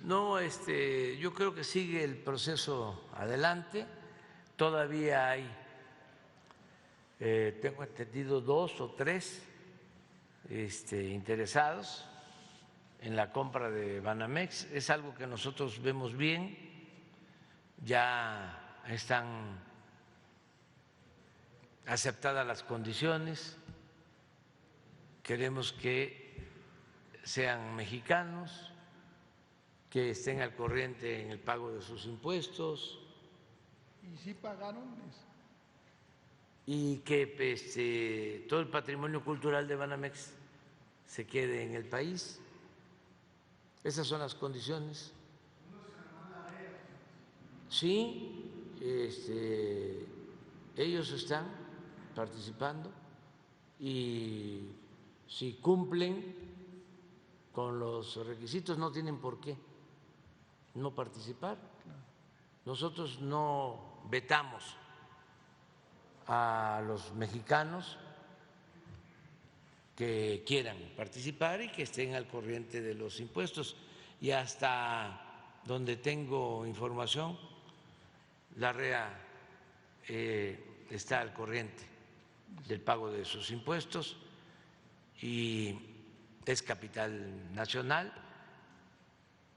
No, yo creo que sigue el proceso adelante. Todavía hay, tengo entendido, 2 o 3 interesados en la compra de Banamex. Es algo que nosotros vemos bien. Ya están aceptadas las condiciones. Queremos que sean mexicanos, que estén al corriente en el pago de sus impuestos. ¿Y sí pagaron? Y que todo el patrimonio cultural de Banamex se quede en el país. Esas son las condiciones. Sí, ellos están participando y si cumplen con los requisitos no tienen por qué no participar. Nosotros no vetamos a los mexicanos que quieran participar y que estén al corriente de los impuestos. Y hasta donde tengo información, la REA está al corriente del pago de sus impuestos y es capital nacional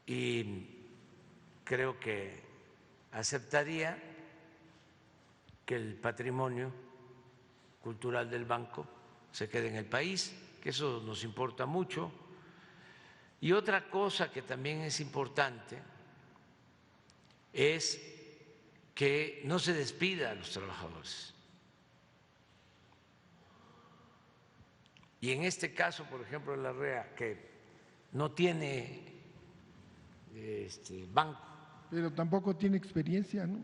y creo que aceptaría que el patrimonio cultural del banco se quede en el país, que eso nos importa mucho. Y otra cosa que también es importante es que no se despida a los trabajadores. Y en este caso, por ejemplo, la REA, que no tiene banco. Pero tampoco tiene experiencia, ¿no?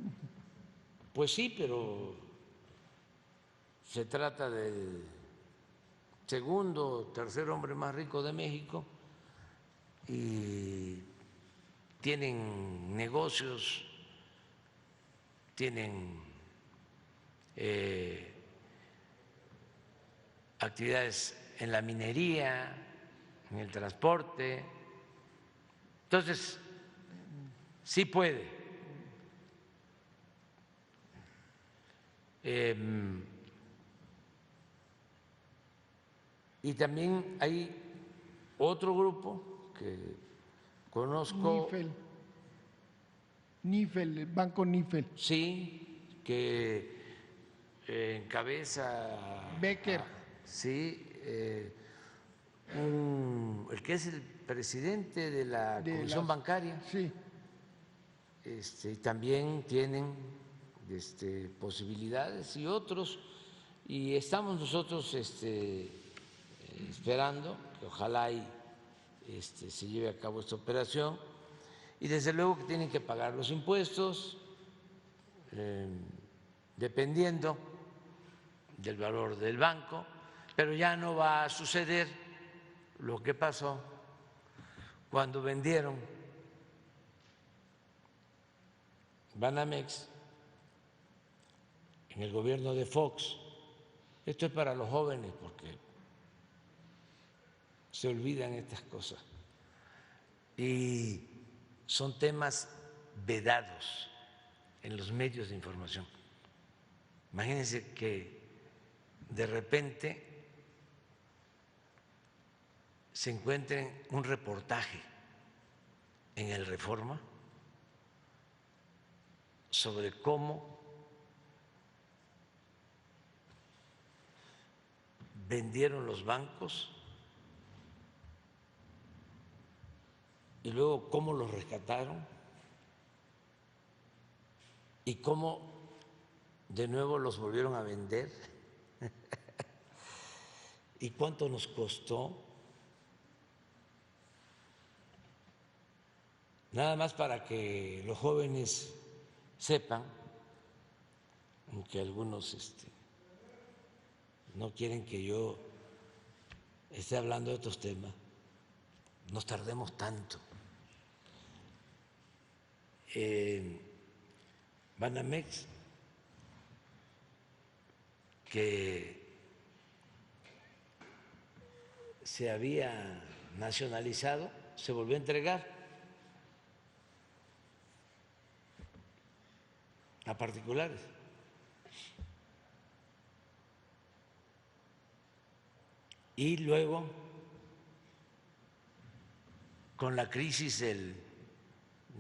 Pues sí, pero se trata del segundo o tercer hombre más rico de México y tienen negocios, tienen actividades en la minería, en el transporte. Entonces, sí puede. Y también hay otro grupo que conozco. NIFEL, el banco NIFEL. Sí, que encabeza. Becker. Sí, el que es el presidente de la Comisión Bancaria. Sí. También tienen posibilidades y otros, y estamos nosotros esperando que ojalá se lleve a cabo esta operación, y desde luego que tienen que pagar los impuestos dependiendo del valor del banco, pero ya no va a suceder lo que pasó cuando vendieron Banamex en el gobierno de Fox. Esto es para los jóvenes porque se olvidan estas cosas y son temas vedados en los medios de información. Imagínense que de repente se encuentren un reportaje en el Reforma sobre cómo vendieron los bancos y luego cómo los rescataron y cómo de nuevo los volvieron a vender y cuánto nos costó. Nada más para que los jóvenes sepan, aunque algunos no quieren que yo esté hablando de estos temas, nos tardemos tanto. Banamex, que se había nacionalizado, se volvió a entregar a particulares. Y luego, con la crisis del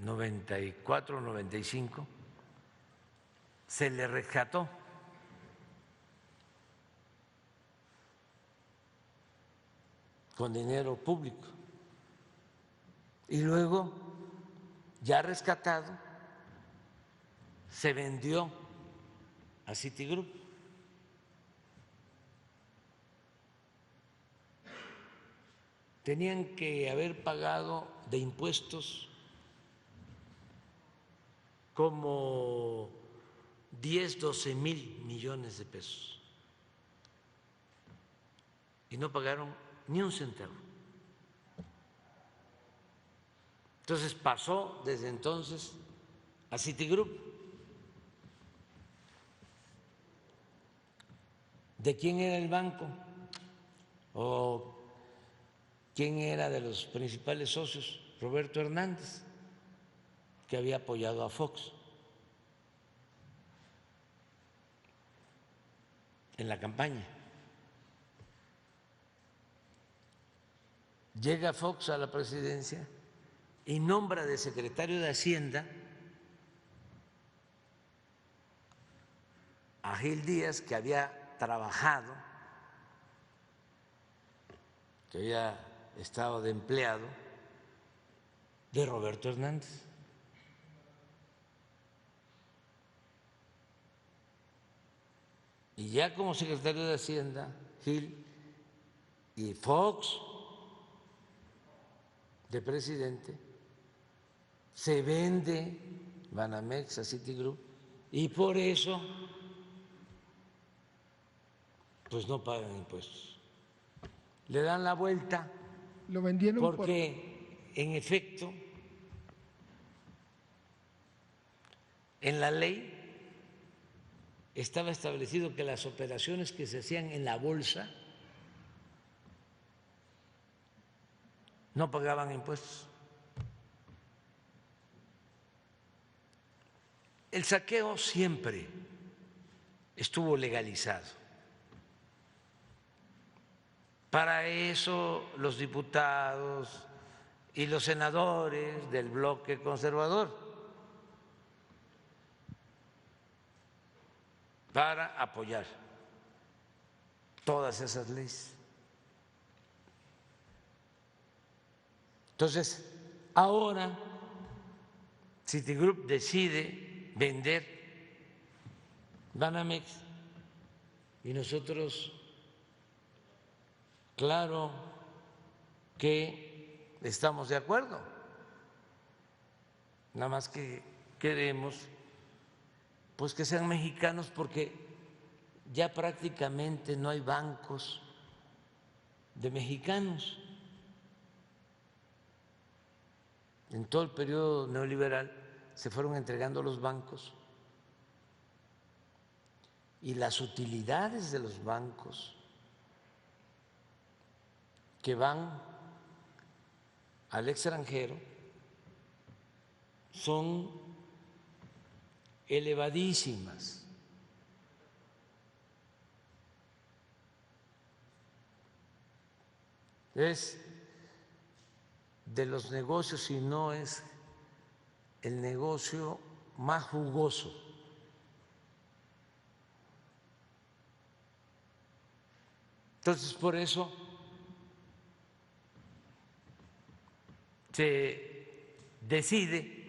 94-95, se le rescató con dinero público. Y luego, ya rescatado, se vendió a Citigroup. Tenían que haber pagado de impuestos como 10-12 mil millones de pesos y no pagaron ni un centavo. Entonces pasó desde entonces a Citigroup. ¿De quién era el banco? ¿O quién era de los principales socios? Roberto Hernández, que había apoyado a Fox en la campaña. Llega Fox a la presidencia y nombra de secretario de Hacienda a Gil Díaz, que había trabajado, que había estado de empleado de Roberto Hernández. Y ya como secretario de Hacienda, Gil, y Fox de presidente, se vende Banamex a Citigroup y por eso pues no pagan impuestos. Le dan la vuelta Lo vendieron porque en efecto en la ley estaba establecido que las operaciones que se hacían en la bolsa no pagaban impuestos. El saqueo siempre estuvo legalizado. Para eso los diputados y los senadores del bloque conservador, para apoyar todas esas leyes. Entonces, ahora Citigroup decide vender Banamex y nosotros, claro que estamos de acuerdo, nada más que queremos pues que sean mexicanos, porque ya prácticamente no hay bancos de mexicanos. En todo el periodo neoliberal se fueron entregando los bancos y las utilidades de los bancos que van al extranjero son elevadísimas. Es de los negocios, si no es el negocio más jugoso. Entonces, por eso se decide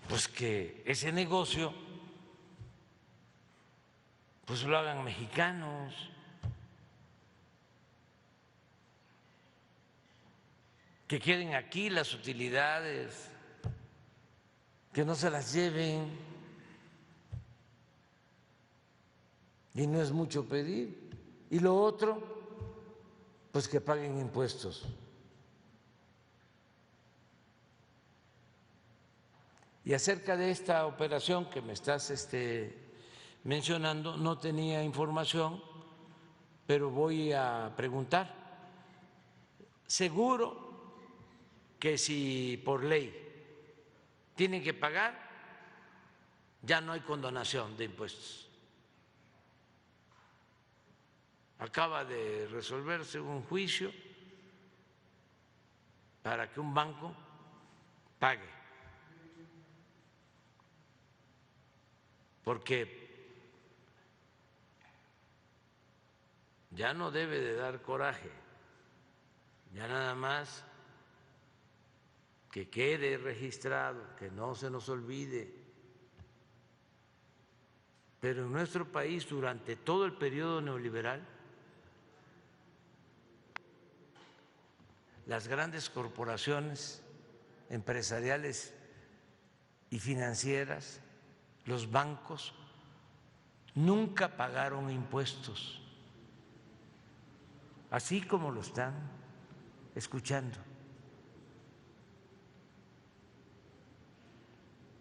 pues que ese negocio pues lo hagan mexicanos, que queden aquí las utilidades, que no se las lleven, y no es mucho pedir. Y lo otro, pues que paguen impuestos. Y acerca de esta operación que me estás mencionando, no tenía información, pero voy a preguntar. Seguro que si por ley tienen que pagar, ya no hay condonación de impuestos. Acaba de resolverse un juicio para que un banco pague, porque ya no debe de dar coraje, ya nada más que quede registrado, que no se nos olvide. Pero en nuestro país, durante todo el periodo neoliberal, las grandes corporaciones empresariales y financieras, los bancos, nunca pagaron impuestos, así como lo están escuchando.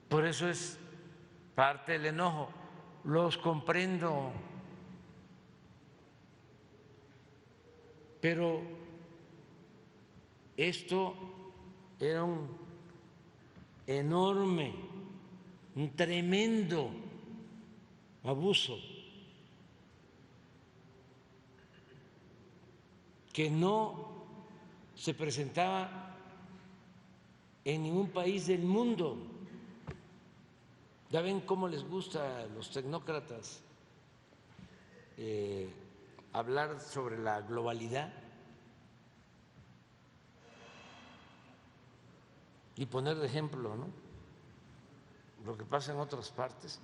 Por eso es parte del enojo. Los comprendo, pero esto era un enorme, un tremendo abuso que no se presentaba en ningún país del mundo. Ya ven cómo les gusta a los tecnócratas hablar sobre la globalidad y poner de ejemplo, ¿no?, lo que pasa en otras partes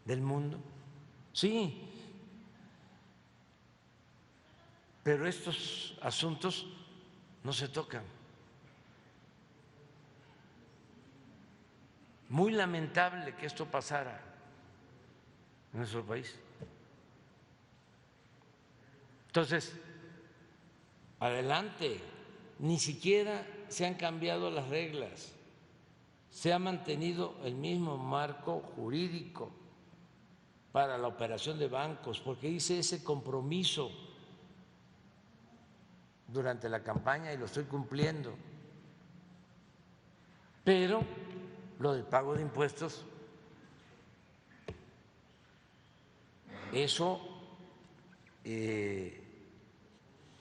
del mundo. Sí, pero estos asuntos no se tocan. Muy lamentable que esto pasara en nuestro país. Entonces, adelante, ni siquiera se han cambiado las reglas, se ha mantenido el mismo marco jurídico para la operación de bancos, porque hice ese compromiso durante la campaña y lo estoy cumpliendo. Pero lo del pago de impuestos, eso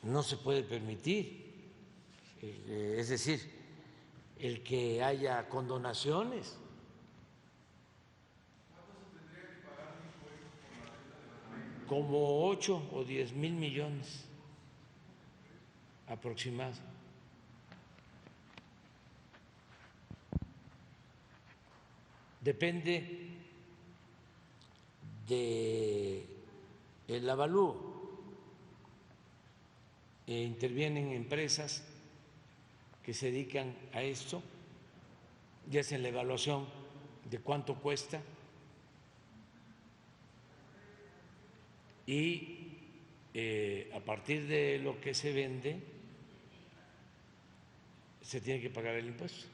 no se puede permitir. Es decir, el que haya condonaciones. Como 8 o 10 mil millones aproximados. Depende del avalúo. Intervienen empresas que se dedican a esto y hacen la evaluación de cuánto cuesta y a partir de lo que se vende se tiene que pagar el impuesto.